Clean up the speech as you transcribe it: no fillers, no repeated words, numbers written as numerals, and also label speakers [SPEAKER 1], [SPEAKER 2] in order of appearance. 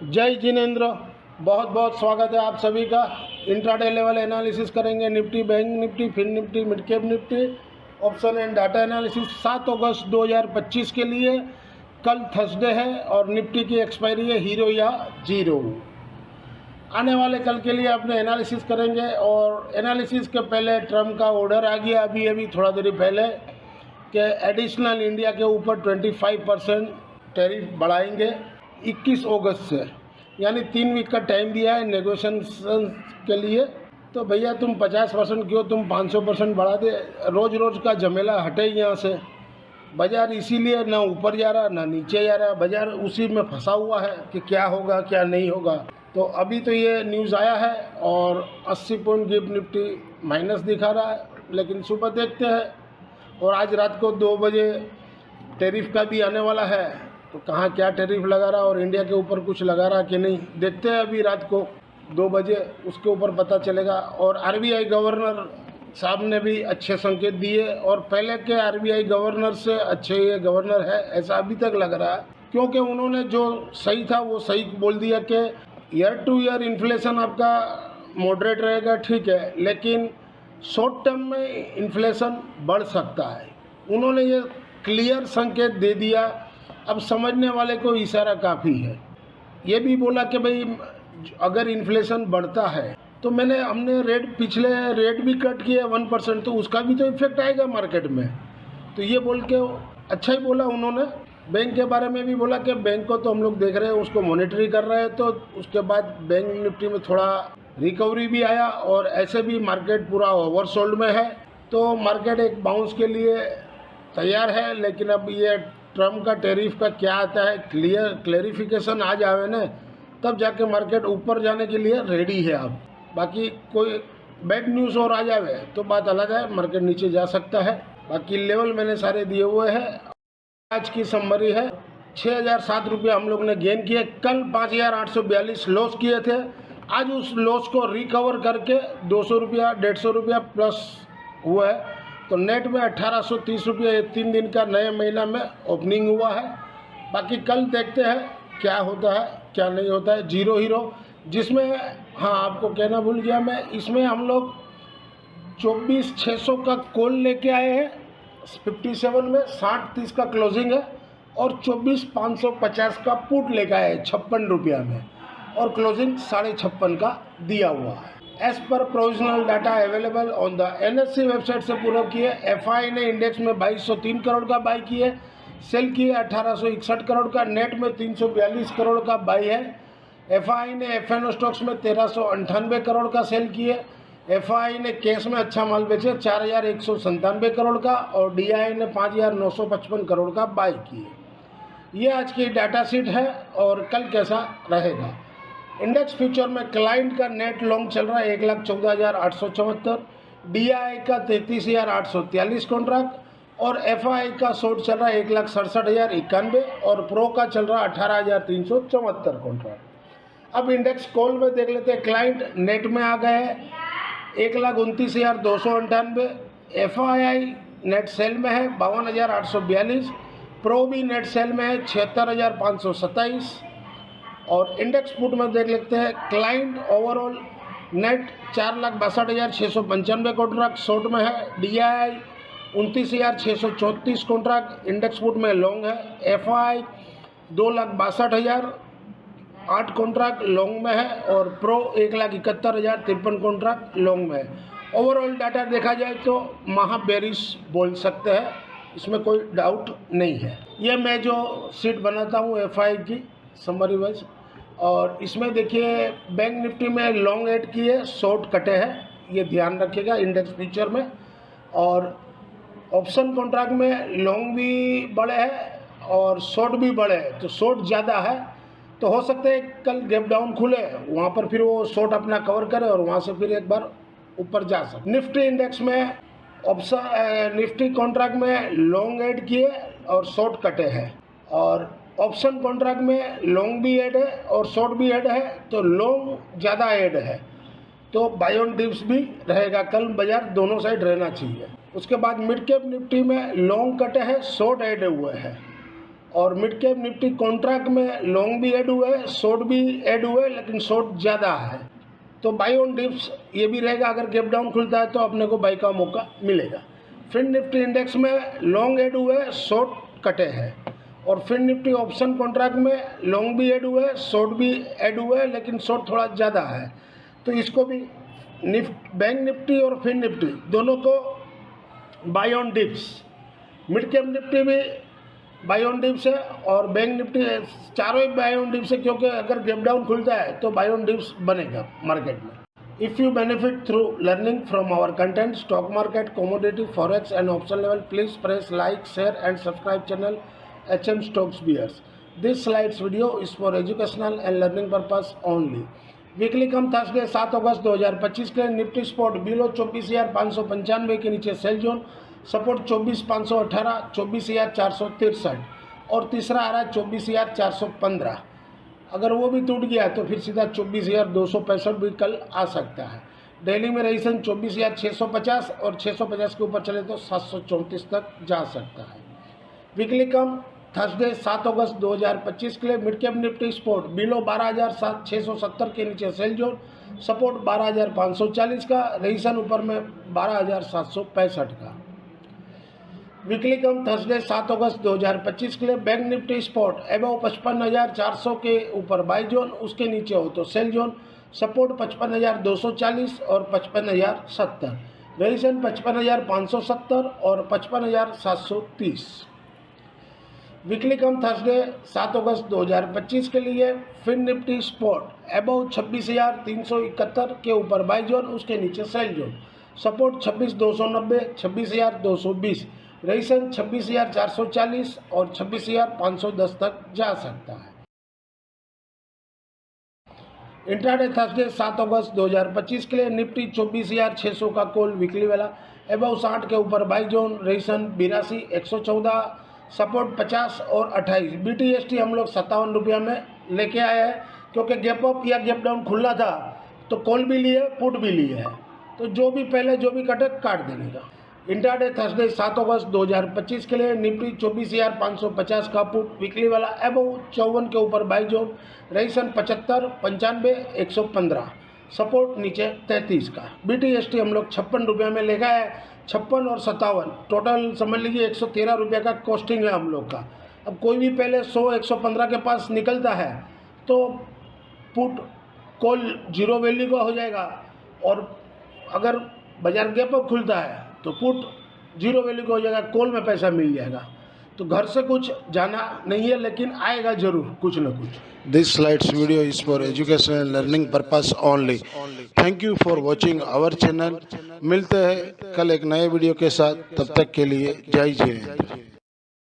[SPEAKER 1] जय जिनेंद्र, बहुत बहुत स्वागत है आप सभी का। इंट्राडे लेवल एनालिसिस करेंगे Nifty, bank Nifty, fin Nifty, mid cap Nifty, option and data analysis 7 August 2025 के लिए। कल थर्सडे है और निफ्टी की एक्सपायरी है हीरो या जीरो। आने वाले कल के लिए अपने एनालिसिस करेंगे और एनालिसिस के पहले ट्रम्प का ऑर्डर आ गया अभी थोड़ा देर पहले कि एडिशनल इंडिया के ऊपर 25% टैरिफ बढ़ाएंगे 21 अगस्त से, यानी 3 वीक का टाइम दिया है नेगोशिएशन के लिए। तो भैया तुम 50% क्यों, तुम 500% बढ़ा दे। रोज़ रोज़ का झमेला हटे यहाँ से। बाज़ार इसीलिए ना ऊपर जा रहा ना नीचे जा रहा, बाज़ार उसी में फंसा हुआ है कि क्या होगा क्या नहीं होगा। तो अभी तो ये न्यूज़ आया है और 80 पॉइंट गिफ्ट निफ्टी माइनस दिखा रहा है, लेकिन सुबह देखते हैं। और आज रात को 2 बजे टैरिफ का भी आने वाला है, तो कहाँ क्या टैरिफ लगा रहा और इंडिया के ऊपर कुछ लगा रहा कि नहीं, देखते हैं अभी रात को 2 बजे, उसके ऊपर पता चलेगा। और आरबीआई गवर्नर साहब ने भी अच्छे संकेत दिए और पहले के आरबीआई गवर्नर से अच्छे ये गवर्नर है ऐसा अभी तक लग रहा है, क्योंकि उन्होंने जो सही था वो सही बोल दिया कि ईयर टू ईयर इन्फ्लेशन आपका मॉडरेट रहेगा, ठीक है, लेकिन शॉर्ट टर्म में इन्फ्लेशन बढ़ सकता है। उन्होंने ये क्लियर संकेत दे दिया। अब समझने वाले को इशारा काफ़ी है। ये भी बोला कि भाई अगर इन्फ्लेशन बढ़ता है तो हमने पिछले रेट भी कट किए 1%, तो उसका भी तो इफेक्ट आएगा मार्केट में। तो ये बोल के अच्छा ही बोला उन्होंने। बैंक के बारे में भी बोला कि बैंक को तो हम लोग देख रहे हैं, उसको मॉनिटरिंग कर रहे हैं। तो उसके बाद बैंक निफ्टी में थोड़ा रिकवरी भी आया और ऐसे भी मार्केट पूरा ओवरसोल्ड में है, तो मार्केट एक बाउंस के लिए तैयार है। लेकिन अब ये ट्रम्प का टैरिफ का क्या आता है, क्लेरिफिकेशन आ जावे ना, तब जाके मार्केट ऊपर जाने के लिए रेडी है। अब बाकी कोई बैड न्यूज़ और आ जावे तो बात अलग है, मार्केट नीचे जा सकता है। बाकी लेवल मैंने सारे दिए हुए हैं। आज की समरी है 6007 रुपये हम लोग ने गेन किए। कल 5842 लॉस किए थे। आज उस लॉस को रिकवर करके 200 रुपया 150 रुपया प्लस हुआ है, तो नेट में 1830 रुपये ये 3 दिन का नए महीना में ओपनिंग हुआ है। बाकी कल देखते हैं क्या होता है क्या नहीं होता है। जीरो हीरो जिसमें, हाँ आपको कहना भूल गया मैं, इसमें हम लोग 24,600 का कॉल लेके आए हैं 57 में, 60-30 का क्लोजिंग है, और 24,550 का पुट लेके आए हैं 56 रुपया में, और क्लोजिंग 56.5 का दिया हुआ है। एज पर provisional data available on the NSC website से पूरा किए। एफआई ने इंडेक्स में 2203 करोड़ का बाई किए, सेल किए 1861 करोड़ का, नेट में 342 करोड़ का बाई है। एफआई ने एफएनओ स्टॉक्स में 1398 करोड़ का सेल किए। एफआई ने कैश में अच्छा माल बेचे 4197 करोड़ का, और डीआई ने 5955 करोड़ का बाई किए। ये आज की डाटा शीट है और कल कैसा रहेगा। इंडेक्स फ्यूचर में क्लाइंट का नेट लॉन्ग चल रहा है 1,14,874, डीआई का 33,843 कॉन्ट्रैक्ट, और एफआई का शॉर्ट चल रहा है 1,67,091, और प्रो का चल रहा है 18,374 कॉन्ट्रैक्ट। अब इंडेक्स कॉल में देख लेते हैं। क्लाइंट नेट में आ गए हैं 1,29,298, एफआई नेट सेल में है 52,842, प्रो भी नेट सेल में है 76,527, और इंडेक्स पुट में देख लेते हैं। Client overall net 4,62,695 contract short में है, डीआई 29,634 कॉन्ट्रैक्ट इंडेक्स पुट में लॉन्ग है, एफआई 2,62,008 कॉन्ट्रैक्ट लॉन्ग में है, और प्रो 1,71,053 कॉन्ट्रैक्ट लॉन्ग में है। ओवरऑल डाटा देखा जाए तो महाबेरिश बोल सकते हैं, इसमें कोई डाउट नहीं है। ये मैं जो शीट बनाता हूँ एफआई की समरी वाइज, और इसमें देखिए बैंक निफ्टी में लॉन्ग ऐड किए, शॉर्ट कटे हैं, ये ध्यान रखिएगा इंडेक्स फ्यूचर में। और ऑप्शन कॉन्ट्रैक्ट में लॉन्ग भी बड़े हैं और शॉर्ट भी बड़े हैं, तो शॉर्ट ज़्यादा है, तो हो सकता है कल गैप डाउन खुले, वहाँ पर फिर वो शॉर्ट अपना कवर करे और वहाँ से फिर एक बार ऊपर जा सकते। निफ्टी इंडेक्स में ऑप्शन निफ्टी कॉन्ट्रैक्ट में लॉन्ग ऐड किए और शॉर्ट कटे हैं, और ऑप्शन कॉन्ट्रैक्ट में लॉन्ग भी ऐड है और शॉर्ट भी ऐड है, तो लॉन्ग ज़्यादा ऐड है, तो बाय ऑन डिप्स भी रहेगा। कल बाजार दोनों साइड रहना चाहिए। उसके बाद मिड कैप निफ्टी में लॉन्ग कटे हैं, शॉर्ट ऐड हुए हैं, और मिड कैप निफ्टी कॉन्ट्रैक्ट में लॉन्ग भी ऐड हुए, शॉर्ट भी ऐड हुए, लेकिन शॉर्ट ज़्यादा है। तो बाई ऑन डिप्स ये भी रहेगा, अगर गैप डाउन खुलता है तो अपने को बाई का मौका मिलेगा। फिन निफ्टी इंडेक्स में लॉन्ग ऐड हुए, शॉर्ट कटे हैं। और फिन निफ्टी ऑप्शन कॉन्ट्रैक्ट में लॉन्ग भी ऐड हुए, शॉर्ट भी ऐड हुए, लेकिन शॉर्ट थोड़ा ज़्यादा है। तो इसको भी बैंक निफ्टी और फिन निफ्टी दोनों को by on dips, mid cap Nifty भी बाई ऑन डिप्स है और बैंक निफ्टी चारों ही बाई ऑन डिप्स है, क्योंकि अगर गैप डाउन खुलता है तो बाई ऑन डिप्स बनेगा मार्केट में। If you benefit through learning from our content, stock market, commodity, forex and option level, please press like, share and subscribe channel HM Stocks Bears. This slides video is for educational and learning purpose only. Weekly come Thursday 7 August 2025 के Nifty spot below 24,595 के नीचे sell zone, support 24,518, 24,463 और तीसरा आ रहा है 24,415। अगर वो भी टूट गया तो फिर सीधा 24,265 भी कल आ सकता है। डेली में रजिस्ट्रेशन 24,650 और 650 के ऊपर चले तो 734 तक जा सकता है। वीकली कम थर्सडे 7 अगस्त 2025 के लिए mid cap Nifty sport below 12,670 के नीचे सेल जोन, सपोर्ट 12,540 का, रजिस्ट्रेशन ऊपर में 12,765 का। वीकली कम थर्सडे 7 अगस्त 2025 के लिए बैंक निफ्टी स्पॉट एबव 55,400 के ऊपर बाई जोन, उसके नीचे हो तो सेल जोन, सपोर्ट 55,240 और 55,070, रजिस्ट्रेशन 55,570 और 55,730। वीकली कम थर्सडे 7 अगस्त 2025 के लिए फिन निफ्टी स्पॉट एबव 26,371 के ऊपर बाई जोन, उसके नीचे सेल जोन, सपोर्ट 26,290, 26,220, रजिस्ट्रेशन 26,440 और 26,510 तक जा सकता है। इंट्राडे थर्सडे 7 अगस्त 2025 के लिए निफ्टी 24,600 का कॉल वीकली वाला एबव 60 के ऊपर बाई जोन, रजिस्ट्रेशन 82, 114, सपोर्ट 50 और 28। BTST हम लोग 57 रुपया में लेके आए हैं, क्योंकि गैप अप या गैप डाउन खुलना था तो कॉल भी लिए, पुट भी लिए है, तो जो भी पहले जो भी कटे काट देने का। इंट्राडे थर्सडे 7 अगस्त 2025 के लिए निफ्टी 24,550 का पुट वीकली वाला एबव 54 के ऊपर बाई जोन, रजिस्ट्रेशन 75, 95, 115, सपोर्ट नीचे 33 का। BTST हम लोग 56 रुपये में ले गए, 56 और 57 टोटल समझ लीजिए 113 रुपये का कॉस्टिंग है हम लोग का। अब कोई भी पहले 100, 115 के पास निकलता है तो पुट कॉल जीरो वैल्यू का हो जाएगा, और अगर बाजार गैप अप खुलता है तो पुट जीरो वैल्यू का हो जाएगा, कॉल में पैसा मिल जाएगा। तो घर से कुछ जाना नहीं है, लेकिन आएगा जरूर कुछ न कुछ।
[SPEAKER 2] This slides video is for educational and learning purpose only. Thank you for watching our channel. मिलते हैं कल एक नए वीडियो के साथ, तब तक के लिए जय जय।